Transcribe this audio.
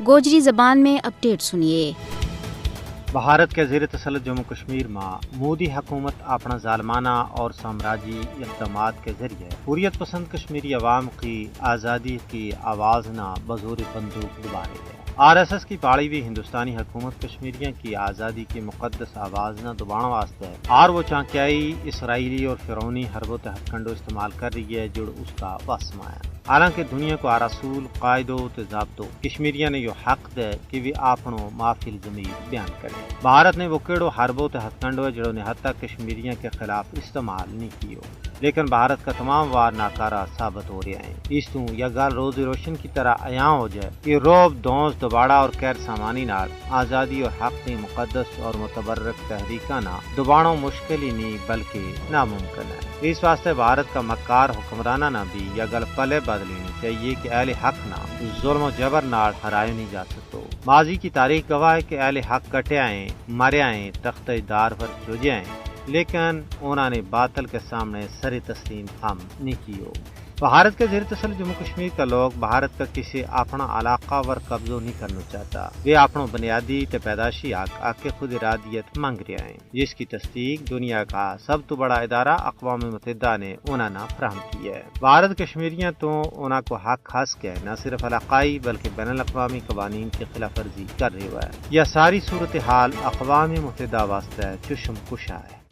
گوجری زبان میں اپڈیٹ سنیے۔ بھارت کے زیر تسلط جموں کشمیر میں مودی حکومت اپنا ظالمانہ اور سامراجی اقدامات کے ذریعے حریت پسند کشمیری عوام کی آزادی کی آواز نہ بزور بندوق دبا رہی ہے۔ RSS کی پاڑی ہوئی ہندوستانی حکومت کشمیریوں کی آزادی کی مقدس آواز نہ دبانا واسطے ہے اور وہ چانکیائی اسرائیلی اور فرعونی حرب و تحکنڈو استعمال کر رہی ہے جو اس کا واسمہ ہے۔ حالانکہ دنیا کو رسول قائدوں تے ضابطوں کشمیریوں نے یہ حق دے کہ وہ اپنو معافی ضمیر بیان کریں۔ بھارت نے وہ کیڑو حربوں تے ہتھکنڈو ہے جڑوں نے حتی کشمیریوں کے خلاف استعمال نہیں کیو، لیکن بھارت کا تمام وار ناکارہ ثابت ہو رہے ہیں۔ اس تو یہ گل روز روشن کی طرح عیاں ہو جائے کہ روب دونس دوباڑا اور غیر سامانی نال آزادی اور حق کی مقدس اور متبرک تحریکاں نہ دباڑوں مشکل ہی نہیں بلکہ ناممکن ہے۔ اس واسطے بھارت کا مکار حکمرانہ نہ بھی یہ گل پلے بدلنی چاہیے کہ اہل حق نہ ظلم و جبر نال ہرائے نہیں جا سکتو۔ ماضی کی تاریخ گواہ ہے کہ اہل حق کٹے آئیں، مرے آئیں، تخت دار پر چوجے آئیں، لیکن انہوں نے باطل کے سامنے سر تسلیم ہم نہیں کیو۔ بھارت کے زیر تسلط جموں کشمیر کا لوگ بھارت کا کسی اپنا علاقہ ور قبضہ نہیں کرنا چاہتا، وہ اپنا بنیادی تے پیدائشی حق آکے خود ارادیت مانگ رہے ہیں، جس کی تصدیق دنیا کا سب تو بڑا ادارہ اقوام متحدہ نے انہوں نے فراہم کی ہے۔ بھارت کشمیریوں تو انہوں کو حق خاص کے نہ صرف علاقائی بلکہ بین الاقوامی قوانین کی خلاف ورزی کر رہی ہے۔ یہ ساری صورتحال اقوام متحدہ واسطے چشم کشا ہے۔